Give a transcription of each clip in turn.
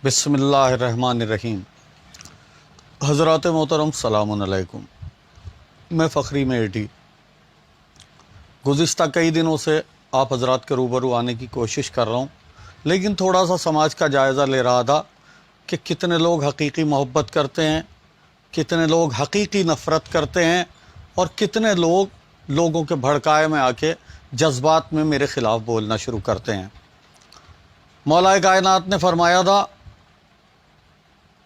बिस्मिल्लाह रहमान रहीम। हज़रात मोहतरम सलामुन अलैकुम। मैं फ़खरी मेहटी गुज़िश्ता कई दिनों से आप हज़रात के रूबरू आने की कोशिश कर रहा हूँ, लेकिन थोड़ा सा समाज का जायज़ा ले रहा था कि कितने लोग हकीकी मोहब्बत करते हैं, कितने लोग हकीकी नफ़रत करते हैं और कितने लोग लोगों के भड़काए में आके जज्बात में मेरे ख़िलाफ़ बोलना शुरू करते हैं। मौलाए कायनात ने फरमाया था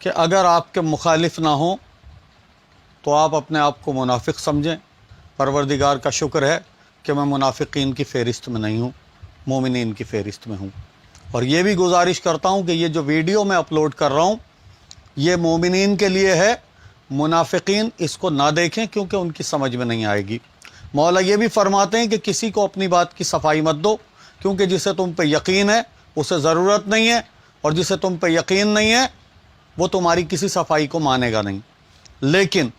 कि अगर आपके मुखालिफ ना हो तो आप अपने आप को मुनाफिक समझें। परवरदिगार का शुक्र है कि मैं मुनाफिकीन की फ़हरिस्त में नहीं हूँ, मोमिनीन की फ़हरिस्त में हूँ। और ये भी गुजारिश करता हूँ कि ये जो वीडियो मैं अपलोड कर रहा हूँ ये मोमिनीन के लिए है, मुनाफिकीन इसको ना देखें क्योंकि उनकी समझ में नहीं आएगी। मौला ये भी फरमाते हैं कि किसी को अपनी बात की सफाई मत दो, क्योंकि जिसे तुम पे यकीन है उसे ज़रूरत नहीं है, और जिसे तुम पे यकीन नहीं है वो तुम्हारी किसी सफाई को मानेगा नहीं। लेकिन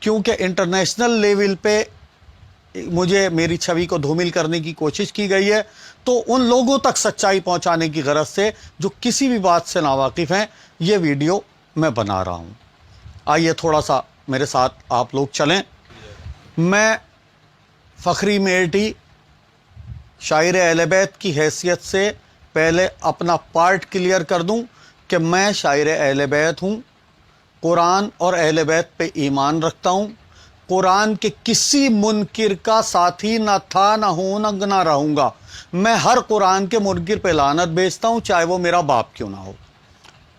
क्योंकि इंटरनेशनल लेवल पे मुझे मेरी छवि को धूमिल करने की कोशिश की गई है, तो उन लोगों तक सच्चाई पहुंचाने की गरज से जो किसी भी बात से नावाकिफ़ हैं, ये वीडियो मैं बना रहा हूं। आइए थोड़ा सा मेरे साथ आप लोग चलें। मैं फ़खरी मेहटी शायर अहले बैत की हैसियत से पहले अपना पार्ट क्लियर कर दूं कि मैं शायर अहले बैत हूँ, कुरान और अहले बैत पे ईमान रखता हूँ, कुरान के किसी मुनकिर का साथी ना था, ना हूँ, ना रहूँगा। मैं हर कुरान के मुनकिर पे लानत भेजता हूँ, चाहे वो मेरा बाप क्यों ना हो।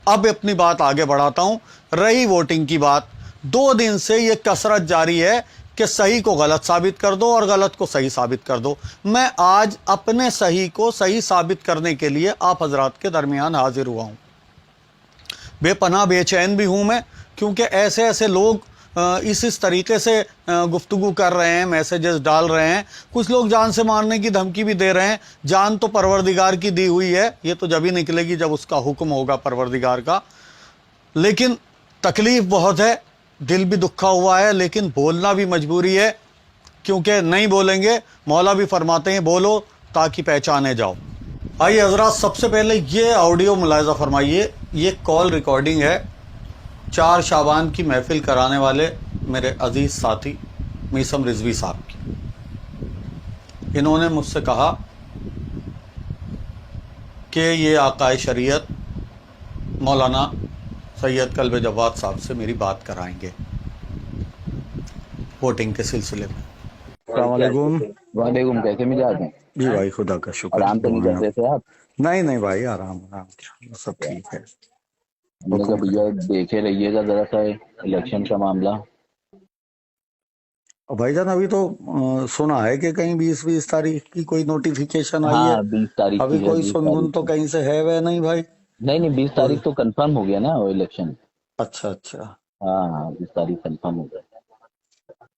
अब अपनी बात आगे बढ़ाता हूँ। रही वोटिंग की बात, 2 दिन से ये कसरत जारी है कि सही को गलत साबित कर दो और गलत को सही साबित कर दो। मैं आज अपने सही को सही साबित करने के लिए आप हजरात के दरमियान हाजिर हुआ हूँ। बेपनाह बेचैन भी हूँ मैं, क्योंकि ऐसे ऐसे लोग इस तरीके से गुफ्तगू कर रहे हैं, मैसेजेस डाल रहे हैं। कुछ लोग जान से मारने की धमकी भी दे रहे हैं। जान तो परवरदिगार की दी हुई है, ये तो जब ही निकलेगी जब उसका हुक्म होगा परवरदिगार का। लेकिन तकलीफ़ बहुत है, दिल भी दुखा हुआ है, लेकिन बोलना भी मजबूरी है, क्योंकि नहीं बोलेंगे मौला भी फरमाते हैं बोलो ताकि पहचाने जाओ। आइए हजरात, सबसे पहले ये ऑडियो मुलाहिजा फरमाइए। ये कॉल रिकॉर्डिंग है 4 शाबान की महफिल कराने वाले मेरे अजीज़ साथी मीसम रिजवी साहब की। इन्होंने मुझसे कहा कि ये आकाए शरीयत मौलाना सैयद कल्ब जवाद साहब से मेरी बात कराएंगे वोटिंग के सिलसिले में। अस्सलाम वालेकुम। वालेकुम, कैसे मिजाज हैं? जी भाई, खुदा का शुक्र। आराम तो नहीं कर रहे थे आप? नहीं भाई, आराम आराम, सब ठीक है। हमने कहा भैया देखे रहिएगा जरा सा इलेक्शन का मामला। भाईजान अभी तो सुना है कि कहीं 20 तारीख की कोई नोटिफिकेशन आई है। हाँ, 20 तारीख अभी की है। कोई 20 सुनगुन तारीख तो की कहीं से है वह नहीं भाई। नहीं, 20 तारीख तो कंफर्म हो गया ना वो इलेक्शन। अच्छा। हाँ, 20 तारीख कंफर्म हो गया,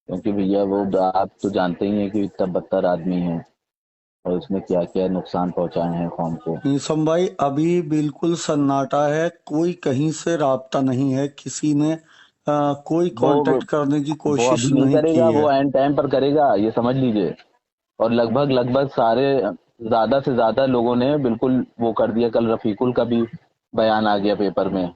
क्योंकि भैया वो आप तो जानते ही हैं कि इतना बदतर आदमी है और उसने क्या क्या नुकसान पहुंचाए हैं कौम को। नीसम भाई अभी बिल्कुल सन्नाटा है, कोई कहीं से राब्ता नहीं है, किसी ने कोई कांटेक्ट करने की वो कोशिश अभी नहीं नहीं की करेगा, है। वो एंड टाइम पर करेगा, ये समझ लीजिए। और लगभग सारे ज्यादा से ज्यादा लोगों ने बिल्कुल वो कर दिया। कल रफीकुल का भी बयान आ गया पेपर में,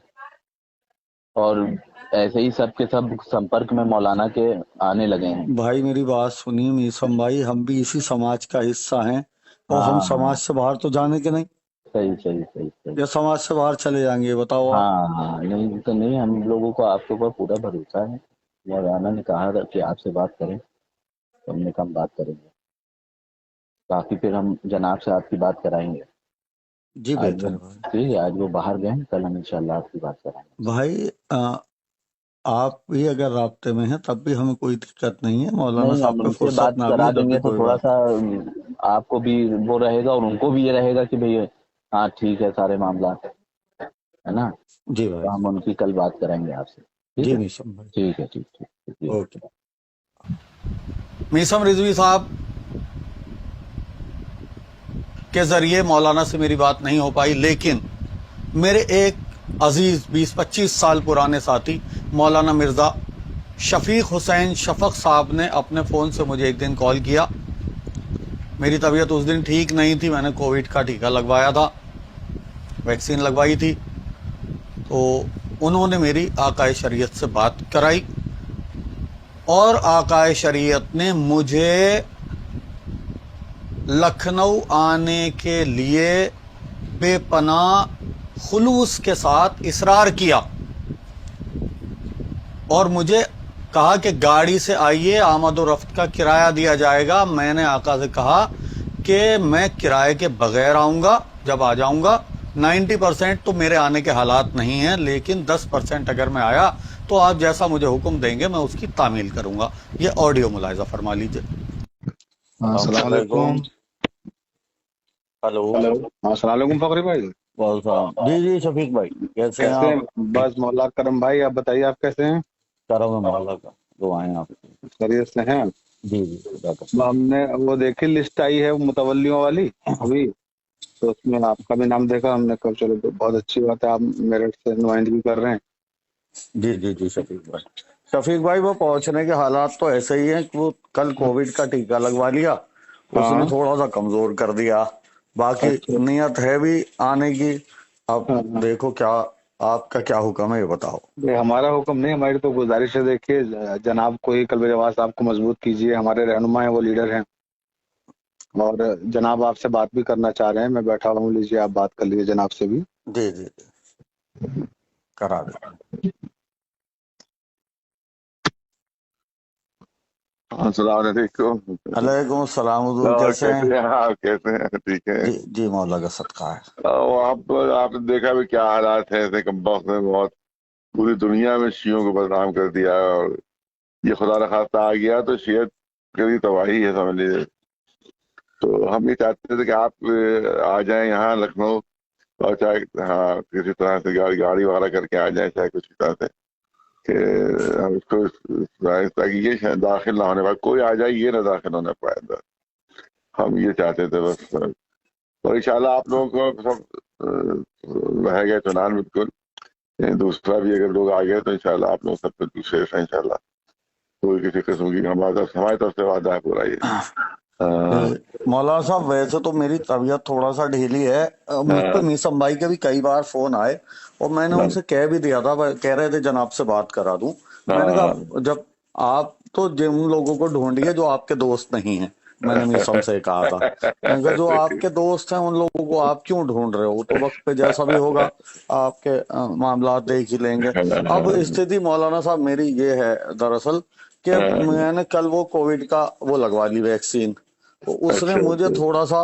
और ऐसे ही सब के सब संपर्क में मौलाना के आने लगे हैं। भाई मेरी बात सुनिए मीसम भाई, हम भी इसी समाज का हिस्सा हैं और हम हाँ समाज से बाहर तो जाने के नहीं, सही। या समाज से बाहर चले जाएंगे बताओ आप। हाँ, नहीं तो नहीं, हम लोगों को आपके ऊपर पूरा भरोसा है। मौलाना ने कहा था कि आपसे बात करें, तो हमने कहा हम बात करेंगे। बाकी फिर हम जनाब से आपकी बात कराएंगे। जी आज वो बेहतर भाई। ठीक है, आज वो बाहर गए, कल हम इंशाल्लाह आपकी बात कराएंगे। भाई आप भी अगर राब्ते में हैं तब भी हमें कोई दिक्कत नहीं है, मौलाना नहीं, साहब हम पे उनसे फुर्सत बात ना भी करा है तब भी देंगे तो कोई थोड़ा बात सा आपको भी वो रहेगा और उनको भी ये रहेगा कि भाई हाँ ठीक है, सारे मामला है ना। नहीं। जी भाई। तो हम उनकी कल बात कराएंगे आपसे। ठीक जी है, मीसम भाई। ठीक है, ठीक। ओके। मीसम रिजवी साहब के जरिए मौलाना से मेरी बात नहीं हो पाई, लेकिन मेरे एक अजीज 20-25 साल पुराने साथी मौलाना मिर्ज़ा शफीक हुसैन शफक साहब ने अपने फ़ोन से मुझे एक दिन कॉल किया। मेरी तबीयत उस दिन ठीक नहीं थी, मैंने कोविड का टीका लगवाया था, वैक्सीन लगवाई थी। تو انہوں نے میری آقائے شریعت سے بات کرائی اور آقائے شریعت نے مجھے لکھنؤ آنے کے لیے بے پناہ خلوص کے ساتھ اصرار کیا اور مجھے کہا کہ گاڑی سے آئیے، آمد و رفت کا کرایہ دیا جائے گا۔ میں نے آقا سے کہا کہ میں کرائے کے بغیر آؤں گا، جب آ جاؤں گا 90% تو میرے آنے کے حالات نہیں ہیں، لیکن 10% اگر میں آیا تو آپ جیسا مجھے حکم دیں گے میں اس کی تعمیل کروں گا۔ یہ آڈیو ملاحظہ فرما لیجئے۔ السلام علیکم۔ ہلو، السلام علیکم فخری بھائی، جی جی شفیق بھائی، کیسے ہیں کیسے ہیں؟ آپ؟ بس مولا کرم بھائی، آپ بتائیے آپ کیسے ہیں؟ کرم مولا کا دعائیں آپ کی۔ خیریت سے ہیں؟ جی جی خدا کا۔ ہم نے وہ دیکھی لسٹ آئی ہے متولیوں والی ابھی، تو اس میں آپ کا بھی نام دیکھا ہم نے، کہا چلو بہت اچھی بات ہے، آپ میرٹھ سے نمائندگی کر رہے ہیں۔ جی جی جی شفیق بھائی وہ پہنچنے کے حالات تو ایسے ہی ہیں کہ وہ کل کووڈ کا ٹیکہ لگوا لیا، اس نے ہاں تھوڑا سا کمزور کر دیا، باقی اچھا، نیت ہے بھی آنے کی۔ اب ہاں، دیکھو کیا آپ کا کیا حکم ہے یہ بتاؤ۔ یہ ہمارا حکم نہیں، ہماری تو گزارش ہے۔ دیکھیے جناب کو ہی قلب رواز صاحب کو مضبوط کیجیے، ہمارے رہنما ہیں، وہ لیڈر ہیں، اور جناب آپ سے بات بھی کرنا چاہ رہے ہیں، میں بیٹھا ہوں، لیجیے آپ بات کر لیجیے جناب سے بھی۔ جی جی جی کرا دیں۔ السلام علیکم۔ علیکم السلام حضور، کیسے ہیں؟ آپ کیسے ہیں؟ ٹھیک ہے۔ جی جی مولا کا صدقہ ہے۔ آپ نے دیکھا بھی کیا حالات ہیں، ایسے کم وقت میں بہت پوری دنیا میں شیعوں کو بدنام کر دیا ہے، اور یہ خدا نخواستہ آ گیا تو شیعت کی تباہی ہے سمجھ لیجیے۔ تو ہم یہ چاہتے تھے کہ آپ آ جائیں یہاں لکھنؤ، اور چاہے ہاں کسی طرح سے گاڑی وغیرہ کر کے آ جائیں، چاہے کچھ طرح سے، کہ ہم اس کو تاکہ یہ داخل نہ ہونے پائے، کوئی آ جائے یہ نہ داخل ہونے پائے اندر، ہم یہ چاہتے تھے بس۔ اور انشاءاللہ آپ لوگوں کو سب رہے گا اطمینان بالکل۔ دوسرا بھی اگر لوگ آ گئے تو انشاءاللہ آپ لوگ سب کچھ سیف ہے انشاءاللہ، کوئی کسی قسم کی ہماری طرف سے وعدہ ہے پورا یہ۔ مولانا صاحب ویسے تو میری طبیعت تھوڑا سا ڈھیلی ہے، مجھ پہ میسم بھائی کے بھی کئی بار فون آئے اور میں نے ان سے کہہ بھی دیا تھا، کہہ رہے تھے جناب سے بات کرا دوں۔ میں نے کہا جب آپ تو جن لوگوں کو ڈھونڈیے جو آپ کے دوست نہیں ہیں، میں نے میسم سے کہا تھا، میں نے کہا جو آپ کے دوست ہیں ان لوگوں کو آپ کیوں ڈھونڈ رہے ہو، تو وقت پہ جیسا بھی ہوگا آپ کے معاملات دیکھ ہی لیں گے۔ اب استھتی مولانا صاحب میری یہ ہے دراصل کہ میں نے کل وہ کووڈ کا وہ لگوا لی ویکسین، تو اس نے مجھے تھوڑا سا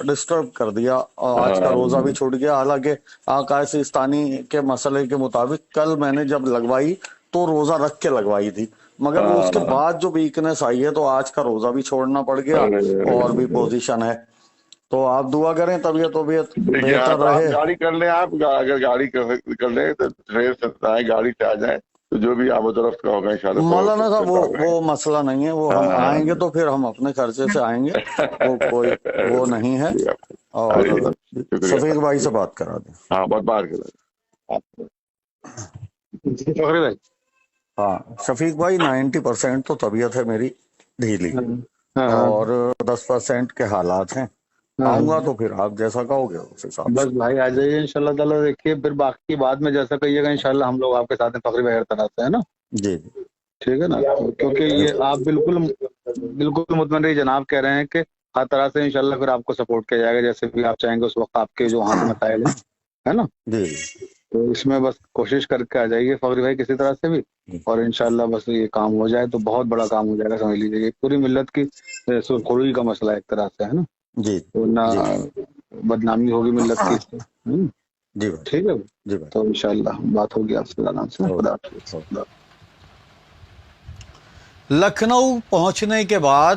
ڈسٹرب کر دیا، آج کا روزہ بھی چھوٹ گیا، حالانکہ آقا سیستانی کے مسئلے کے مطابق کل میں نے جب لگوائی تو روزہ رکھ کے لگوائی تھی، مگر وہ اس کے بعد جو ویکنس آئی ہے تو آج کا روزہ بھی چھوڑنا پڑ گیا اور بھی پوزیشن ہے۔ تو آپ دعا کریں طبیعت بہتر تو آپ رہے۔ گاڑی کر لیں، آپ اگر گاڑی کر لیں تو ٹرین سے آئیں، گاڑی سے آ جائیں تو جو بھی آمد و رفت کا ہوگا انشاءاللہ مولانا صاحب وہ مسئلہ نہیں ہے، وہ ہم آئیں گے تو پھر ہم اپنے خرچے سے آئیں گے، وہ کوئی وہ نہیں ہے۔ اور شفیق بھائی سے بات کرا دیں۔ ہاں بہت بار کرا فخری بھائی، ہاں شفیق بھائی 90% تو طبیعت ہے میری ڈھیلی اور 10% کے حالات ہیں، آؤں گا تو پھر آپ جیسا کہو گے اس حساب بس سے۔ بھائی آ جائیے انشاءاللہ تعالیٰ، دیکھیے پھر باقی بعد میں جیسا کہیے گا انشاءاللہ ہم لوگ آپ کے ساتھ ہیں فخری بھائی ہر طرح سے، ہے نا؟ جی ٹھیک ہے نا، کیونکہ یہ آپ بالکل مطمئن رہیے، جناب کہہ رہے ہیں کہ ہر طرح سے انشاءاللہ پھر آپ کو سپورٹ کیا جائے گا، جیسے بھی آپ چاہیں گے اس وقت آپ کے جو وہاں سے مسائل ہیں، ہے نا؟ جی تو اس میں بس کوشش کر کے آ جائیے فخری بھائی کسی طرح سے بھی، اور انشاءاللہ بس یہ کام ہو جائے تو بہت بڑا کام ہو جائے گا، سمجھ لیجیے پوری ملت کی سرخروئی کا مسئلہ ہے ایک طرح سے، ہے نا؟ جی تو نہ بدنامی ہوگی ملت کی، جی ٹھیک ہے، جی تو انشاءاللہ بات ہوگی آپ سے آرام سے۔ خدا حافظ۔ لکھنؤ پہنچنے کے بعد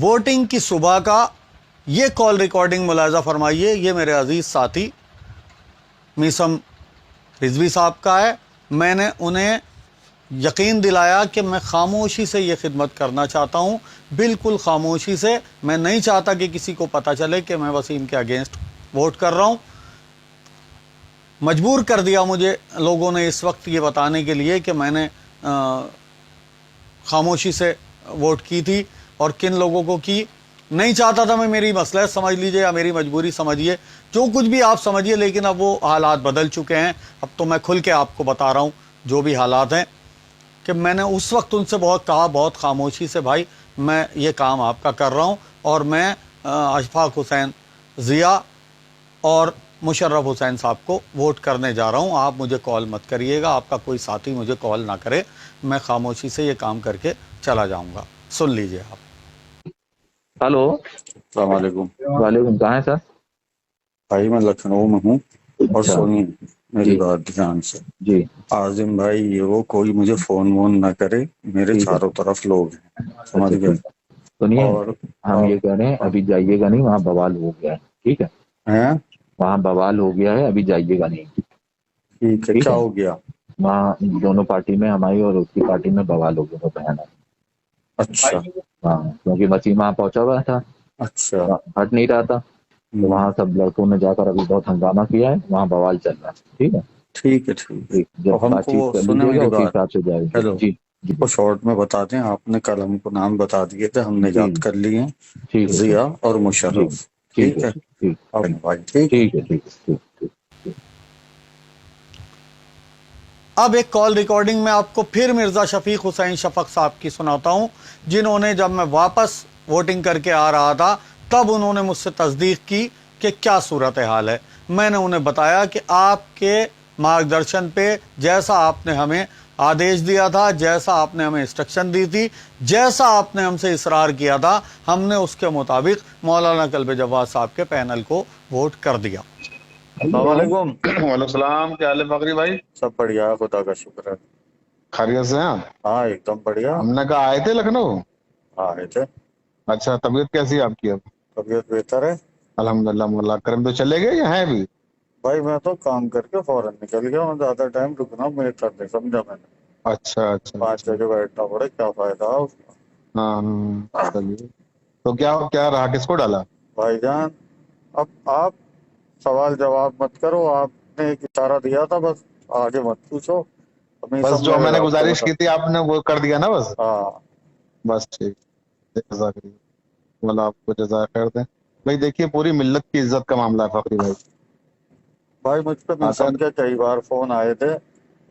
ووٹنگ کی صبح کا یہ کال ریکارڈنگ ملاحظہ فرمائیے، یہ میرے عزیز ساتھی میسم رضوی صاحب کا ہے۔ میں نے انہیں یقین دلایا کہ میں خاموشی سے یہ خدمت کرنا چاہتا ہوں، بالکل خاموشی سے، میں نہیں چاہتا کہ کسی کو پتہ چلے کہ میں وسیم کے اگینسٹ ووٹ کر رہا ہوں۔ مجبور کر دیا مجھے لوگوں نے اس وقت یہ بتانے کے لیے کہ میں نے خاموشی سے ووٹ کی تھی، اور کن لوگوں کو کی، نہیں چاہتا تھا میں میری مصلحت سمجھ لیجئے یا میری مجبوری سمجھیے، جو کچھ بھی آپ سمجھیے، لیکن اب وہ حالات بدل چکے ہیں. اب تو میں کھل کے آپ کو بتا رہا ہوں جو بھی حالات ہیں، کہ میں نے اس وقت ان سے بہت کہا، بہت خاموشی سے، بھائی میں یہ کام آپ کا کر رہا ہوں اور میں اشفاق حسین ضیاء اور مشرف حسین صاحب کو ووٹ کرنے جا رہا ہوں، آپ مجھے کال مت کریے گا، آپ کا کوئی ساتھی مجھے کال نہ کرے، میں خاموشی سے یہ کام کر کے چلا جاؤں گا. سن لیجئے آپ. ہلو، السلام علیکم وعلیکم. کہاں ہے سر؟ بھائی، میں لکھنؤ میں ہوں. اور اچھا سنیے میری جی بات دھیان سے. جی عاظم بھائی، یہ وہ کوئی مجھے فون وون نہ کرے، میرے ٹھیک ہے. چاروں طرف لوگ ہیں، سمجھ اچھا گئے. ٹھیک ہے. سنیے، اور ہم یہ کہہ رہے ہیں ابھی جائیے گا نہیں، وہاں بوال ہو گیا ہے. ٹھیک ہے، ہیں وہاں بوال ہو گیا ہے، ابھی جائیے گا نہیں. ٹھیک ہے، ٹھیک کیا ہے، ہو گیا؟ وہاں دونوں پارٹی میں، ہماری اور اس کی پارٹی میں بوال ہو گیا، وہ بہن ہے. اچھا ہاں، کیونکہ وسیم وہاں پہنچا ہوا تھا، اچھا. ہٹ نہیں رہا تھا، تو وہاں سب لڑکوں نے جا کر ابھی بہت ہنگامہ کیا ہے، وہاں بوال چل رہا ہے. ٹھیک ہے، ٹھیک ہے ٹھیک ہے. ٹھیک، اور جب ہم بات کو چیت کر سنیں لیجیے گا میری اسی بات. حساب سے جائے گی. ہیلو، جی جی کو شارٹ میں بتا دیں، آپ نے کل ہم کو نام بتا دیے تھے، ہم نے جی یاد کر لیے ہیں، ٹھیک ہے. ضیاء اور جی مشرف. ٹھیک ہے ٹھیک ہے. ٹھیک اب ہے بھائی ٹھیک. ٹھیک ہے ٹھیک ہے ٹھیک. اب ایک کال ریکارڈنگ میں آپ کو پھر مرزا شفیق حسین شفق صاحب کی سناتا ہوں، جنہوں نے جب میں واپس ووٹنگ کر کے آ رہا تھا تب انہوں نے مجھ سے تصدیق کی کہ کیا صورتحال ہے. میں نے انہیں بتایا کہ آپ کے مارگدرشن پہ جیسا آپ نے ہمیں آدیش دیا تھا، جیسا آپ نے ہمیں انسٹرکشن دی تھی، جیسا آپ نے ہم سے اصرار کیا تھا، ہم نے اس کے مطابق مولانا کلب جواد صاحب کے پینل کو ووٹ کر دیا. السلام علیکم. وعلیکم السلام. کیا حال ہے فخری بھائی؟ سب بڑھیا، خدا کا شکر ہے. خیریت سے ہیں آپ؟ ہاں ایک دم بڑھیا. ہم نے کہا آئے تھے لکھنؤ. آئے تھے. اچھا، طبیعت کیسی ہے آپ کی اب؟ طبیعت بہتر ہے الحمدللہ، مولا کرم. تو چلے گئے یا ہیں ابھی؟ بھائی میں تو کام کر کے فوراً نکل گیا ہوں، زیادہ ٹائم رکنا میرے ساتھ نہیں سمجھا میں نے. اچھا اچھا 5 اچھا. بجے بیٹھنا پڑے، کیا فائدہ اس کا. ہاں ہاں، چلیے. تو کیا کیا رہا، کس کو ڈالا؟ بھائی جان، اب آپ سوال جواب مت کرو، آپ نے ایک اشارہ دیا تھا، بس آگے مت پوچھو. ہمیں بس سب جو میرے میں نے رابطے میں گزارش کی تھی آپ نے وہ کر دیا نا بس. ہاں. بس ٹھیک. جزاک اللہ. مولا آپ کو جزائے خیر دیں. بھائی دیکھیے، پوری ملت کی عزت کا معاملہ ہے فخری بھائی. بھائی مجھ پہ اگر ملسم کے کئی بار فون آئے تھے،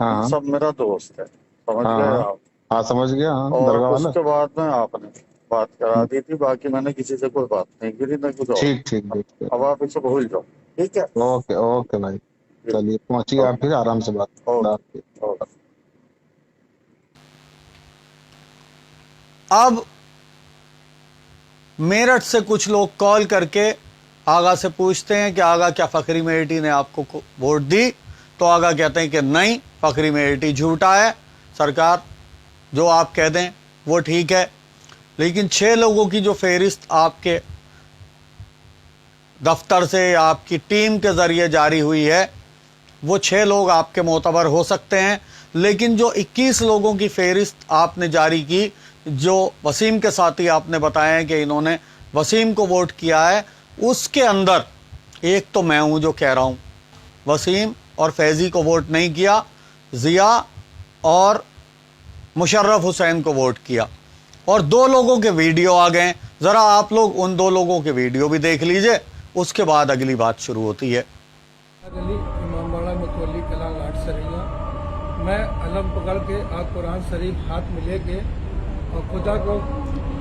ہاں سب میرا دوست ہے، سمجھ ہاں گئے ہاں آپ. ہاں، سمجھ گیا. ہاں، اور درگاہ اس والا. کے بعد میں آپ نے بات کرا دی تھی، باقی میں نے کسی سے کوئی بات نہیں کی، نہ کچھ اور. ٹھیک ٹھیک ٹھیک. اب آپ اسے بھول جاؤ، ٹھیک ہے. اوکے اوکے بھائی. چلیے پہنچیے آپ پھر آرام سے بات. اللہ اوکے حافظ. اوکے. اب میرٹھ سے کچھ لوگ کال کر کے آغا سے پوچھتے ہیں کہ آغا کیا فخری میرٹھی نے آپ کو ووٹ دی؟ تو آغا کہتے ہیں کہ نہیں، فخری میرٹھی جھوٹا ہے، سرکار جو آپ کہہ دیں وہ ٹھیک ہے. لیکن 6 لوگوں کی جو فہرست آپ کے دفتر سے یا آپ کی ٹیم کے ذریعے جاری ہوئی ہے، وہ 6 لوگ آپ کے معتبر ہو سکتے ہیں، لیکن جو 21 لوگوں کی فہرست آپ نے جاری کی، جو وسیم کے ساتھی آپ نے بتایا ہے کہ انہوں نے وسیم کو ووٹ کیا ہے، اس کے اندر ایک تو میں ہوں جو کہہ رہا ہوں وسیم اور فیضی کو ووٹ نہیں کیا، ضیاء اور مشرف حسین کو ووٹ کیا. اور 2 لوگوں کے ویڈیو آ گئے، ذرا آپ لوگ ان 2 لوگوں کے ویڈیو بھی دیکھ لیجئے، اس کے بعد اگلی بات شروع ہوتی ہے. علی امام باڑہ متولی کلا گھاٹ سریا. میں علم پکڑ کے اور قرآن شریف ہاتھ میں لے کے اور خدا کو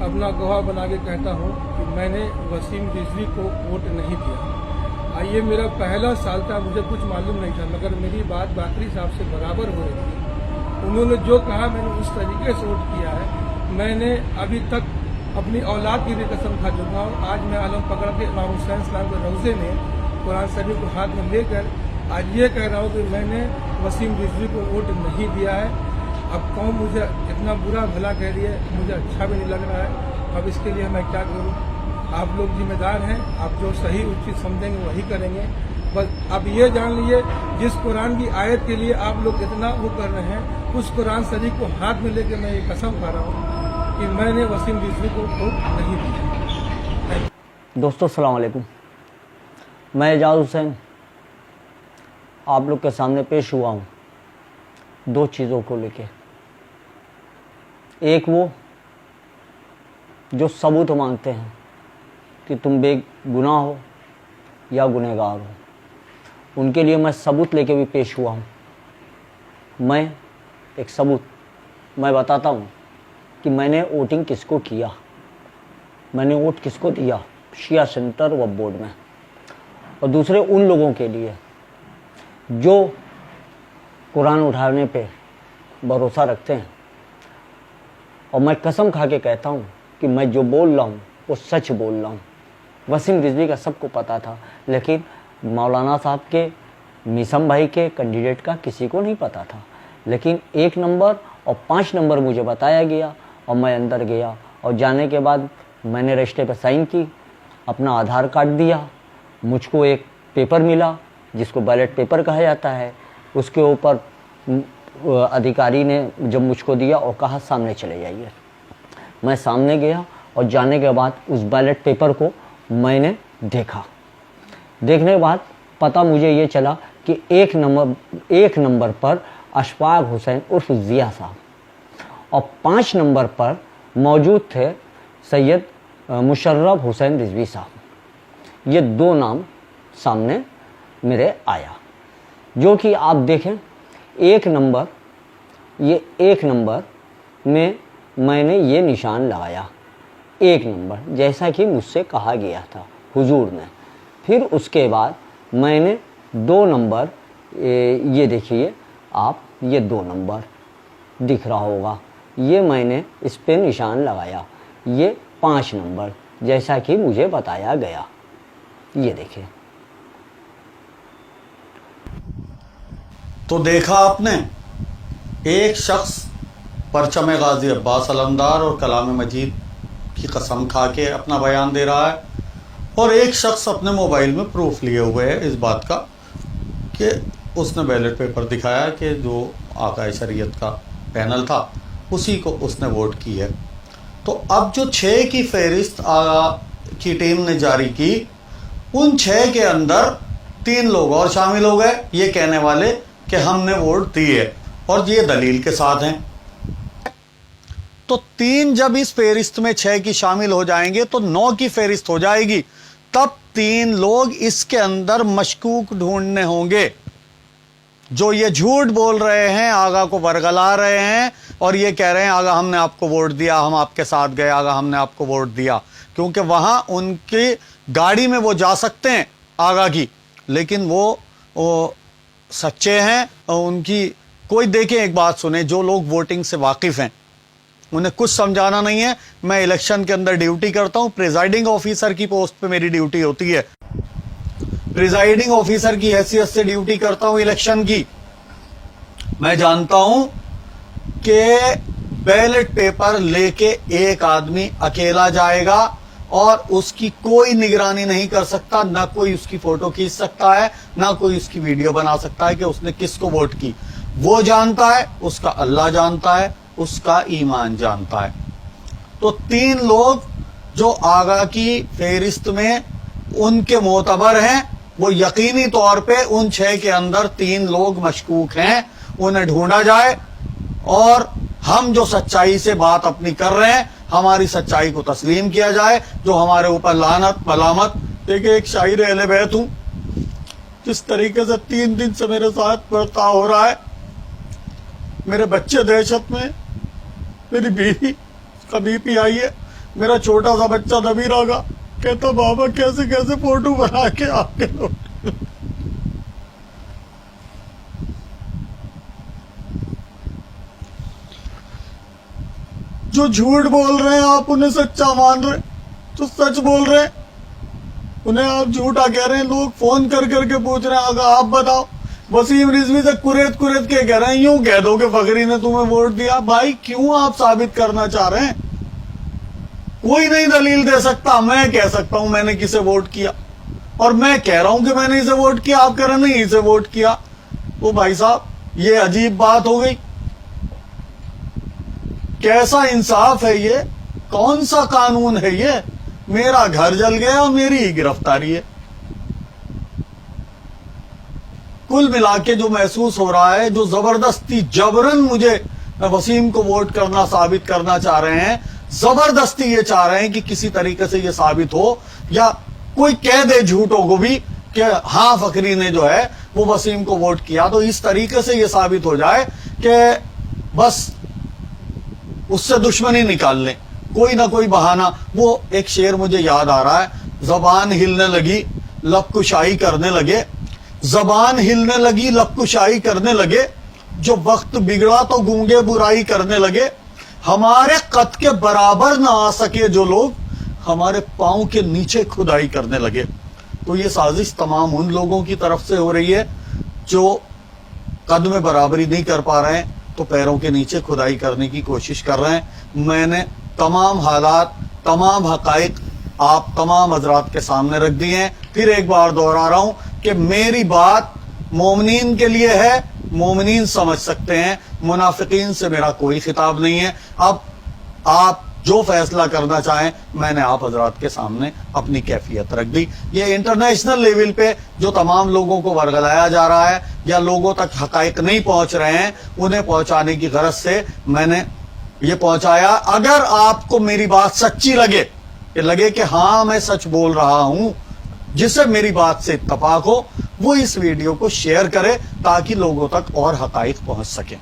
اپنا گواہ بنا کے کہتا ہوں کہ میں نے وسیم رضوی کو ووٹ نہیں دیا. یہ میرا پہلا سال تھا، مجھے کچھ معلوم نہیں تھا، مگر میری بات باقری صاحب سے برابر ہو رہی تھی. انہوں نے جو کہا میں نے اس طریقے سے ووٹ کیا ہے. میں نے ابھی تک اپنی اولاد کی بھی قسم کھا چکا ہوں. آج میں علم پکڑ کے امام حسین اسلام کے روضے میں قرآن شریف کو ہاتھ میں لے کر آج یہ کہہ رہا ہوں کہ میں نے وسیم رضوی کو ووٹ نہیں دیا ہے. اب قوم مجھے اتنا برا بھلا کہہ رہی ہے، مجھے اچھا بھی نہیں لگ رہا ہے. اب اس کے لیے میں کیا کروں؟ آپ لوگ ذمہ دار ہیں، آپ جو صحیح اچت سمجھیں گے وہی کریں گے. بس اب یہ جان لیجیے، جس قرآن کی آیت کے لیے آپ لوگ اتنا وہ کر رہے ہیں، اس قرآن شریف کو ہاتھ میں لے کے میں یہ قسم کھا رہا ہوں کہ میں نے وسیم رضوی کو ووٹ نہیں دیا. دوستو السلام علیکم. میں اعجاز حسین آپ لوگ کے سامنے پیش ہوا ہوں 2 چیزوں کو لے کے. ایک وہ جو ثبوت مانگتے ہیں कि तुम बेगुनाह हो या गुनहगार हो। उनके लिए मैं सबूत लेके भी पेश हुआ हूँ। मैं एक सबूत मैं बताता हूँ कि मैंने वोटिंग किसको किया, मैंने वोट किसको दिया शिया सेंटर व बोर्ड में। और दूसरे उन लोगों के लिए जो कुरान उठाने पे भरोसा रखते हैं। और मैं कसम खा के कहता हूँ कि मैं जो बोल रहा हूँ वो सच बोल रहा हूँ। वसीम रिजवी का सबको पता था, लेकिन मौलाना साहब के, मिसम भाई के कैंडिडेट का किसी को नहीं पता था। लेकिन 1 नंबर और 5 नंबर मुझे बताया गया और मैं अंदर गया। और जाने के बाद मैंने रजिस्टर पर साइन की, अपना आधार कार्ड दिया, मुझको एक पेपर मिला जिसको बैलेट पेपर कहा जाता है। उसके ऊपर अधिकारी ने जब मुझको दिया और कहा सामने चले जाइए। मैं सामने गया और जाने के बाद उस बैलेट पेपर को मैंने देखा। देखने के बाद पता मुझे ये चला कि 1 नंबर पर अशफाक हुसैन उर्फ जिया साहब और 5 नंबर पर मौजूद थे सैयद मुशर्रफ हुसैन रिजवी साहब। ये 2 नाम सामने मेरे आया, जो कि आप देखें 1 नंबर में मैंने ये निशान लगाया, 1 नंबर, जैसा कि मुझसे कहा गया था हुजूर ने। फिर उसके बाद मैंने 2 नंबर, ये देखिए आप, ये 2 नंबर दिख रहा होगा, ये मैंने इस पे निशान लगाया। ये 5 नंबर जैसा कि मुझे बताया गया, ये देखिए। तो देखा आपने, एक शख्स परचम गाजी अब्बास अलमदार और कलाम मजीद की कसम खा के अपना बयान दे रहा है, और एक शख्स अपने मोबाइल में प्रूफ लिए हुए है इस बात का कि उसने बैलेट पेपर दिखाया कि जो आकाए शरीयत का पैनल था उसी को उसने वोट की है। तो अब जो 6 की फहरिस्त की टीम ने जारी की, उन 6 के अंदर 3 लोग और शामिल हो गए, ये कहने वाले कि हमने वोट दी है, और ये दलील के साथ हैं। तो 3 जब इस फहरिस्त में 6 की शामिल हो जाएंगे तो 9 की फहरिस्त हो जाएगी। तब 3 लोग इसके अंदर मशकूक ढूंढने होंगे, जो ये झूठ बोल रहे हैं, आगा को बरगला रहे हैं और ये कह रहे हैं आगा हमने आपको वोट दिया, हम आपके साथ गए, आगा हमने आपको वोट दिया। क्योंकि वहां उनकी गाड़ी में वो जा सकते हैं आगा की, लेकिन वो सच्चे हैं और उनकी कोई, देखें एक बात सुने, जो लोग वोटिंग से वाकिफ हैं उन्हें कुछ समझाना नहीं है। मैं इलेक्शन के अंदर ड्यूटी करता हूं, प्रिजाइडिंग ऑफिसर की पोस्ट पे मेरी ड्यूटी होती है, प्रिजाइडिंग ऑफिसर की हैसियत से ड्यूटी करता हूं इलेक्शन की। मैं जानता हूं कि बैलेट पेपर लेके एक आदमी अकेला जाएगा और उसकी कोई निगरानी नहीं कर सकता, ना कोई उसकी फोटो खींच सकता है, ना कोई उसकी वीडियो बना सकता है कि उसने किसको वोट की। वो जानता है, उसका अल्लाह जानता है, उसका ईमान जानता है। तो 3 लोग जो आगा की फहरिस्त में उनके मोतबर हैं, वो यकीनी तौर पे उन 6 के अंदर 3 लोग मशकूक हैं, उन्हें ढूंढा जाए और हम जो सच्चाई से बात अपनी कर रहे हैं, हमारी सच्चाई को तस्लीम किया जाए, जो हमारे ऊपर लानत मलामत। देखिए, एक शायर अहले बैत हूं, जिस तरीके से 3 दिन से मेरे साथ बर्ताव हो रहा है, मेरे बच्चे दहशत में, मेरी बीवी का बीपी आई है, मेरा छोटा सा बच्चा नबीर होगा, कहता बाबा कैसे कैसे फोटो बना के आपके लोग। जो झूठ बोल रहे हैं आप उन्हें सच्चा मान रहे, जो सच बोल रहे हैं उन्हें आप झूठा कह रहे हैं। लोग फोन कर करके पूछ रहे हैं आगा आप बताओ, वसीम रिजवी से कुरेद के कह रहे हैं यूं कह दो कि फखरी ने तुम्हें वोट दिया। भाई क्यों आप साबित करना चाह रहे हैं? कोई नहीं दलील दे सकता, मैं कह सकता हूं मैंने किसे वोट किया, और मैं कह रहा हूं कि मैंने इसे वोट किया, आप कह रहे नहीं इसे वोट किया। तो भाई साहब ये अजीब बात हो गई, कैसा इंसाफ है ये, कौन सा कानून है ये? मेरा घर जल गया और मेरी ही गिरफ्तारी है। कुल मिला के जो महसूस हो रहा है, जो जबरदस्ती जबरन मुझे वसीम को वोट करना साबित करना चाह रहे हैं, जबरदस्ती ये चाह रहे हैं कि किसी तरीके से ये साबित हो या कोई कह दे झूठों को भी कि हाँ फकरी ने जो है वो वसीम को वोट किया, तो इस तरीके से ये साबित हो जाए कि बस उससे दुश्मनी निकाल लें, कोई ना कोई बहाना। वो एक शेर मुझे याद आ रहा है, जबान हिलने लगी लब कुशाई करने लगे, जबान हिलने लगी लब कुशाई करने लगे, जो वक्त बिगड़ा तो गूंगे बुराई करने लगे, हमारे कद के बराबर ना आ सके जो लोग, हमारे पांव के नीचे खुदाई करने लगे। तो ये साजिश तमाम उन लोगों की तरफ से हो रही है जो कद में बराबरी नहीं कर पा रहे हैं, तो पैरों के नीचे खुदाई करने की कोशिश कर रहे हैं। मैंने तमाम हालात, तमाम हकाइक आप तमाम हजरात के सामने रख दिए हैं। फिर एक बार दोहरा रहा हूं कि मेरी बात मोमिनीन के लिए है, मोमिनीन समझ सकते हैं, मुनाफिकीन से मेरा कोई खिताब नहीं है। अब आप जो फैसला करना चाहें, मैंने आप हजरात के सामने अपनी कैफियत रख दी। ये इंटरनेशनल लेवल पे जो तमाम लोगों को वर्गलाया जा रहा है या लोगों तक हकाइक नहीं पहुंच रहे हैं, उन्हें पहुंचाने की गरज से मैंने ये पहुंचाया। अगर आपको मेरी बात सच्ची लगे कि हाँ मैं सच बोल रहा हूं, जिसे मेरी बात से इत्तफाक हो, वो इस वीडियो को शेयर करे ताकि लोगों तक और हकाइक पहुंच सके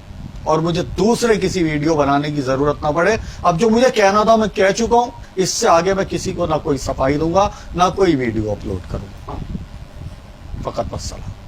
और मुझे दूसरे किसी वीडियो बनाने की जरूरत ना पड़े। अब जो मुझे कहना था मैं कह चुका हूं, इससे आगे मैं किसी को ना कोई सफाई दूंगा, ना कोई वीडियो अपलोड करूंगा। फकत वस्सलाम।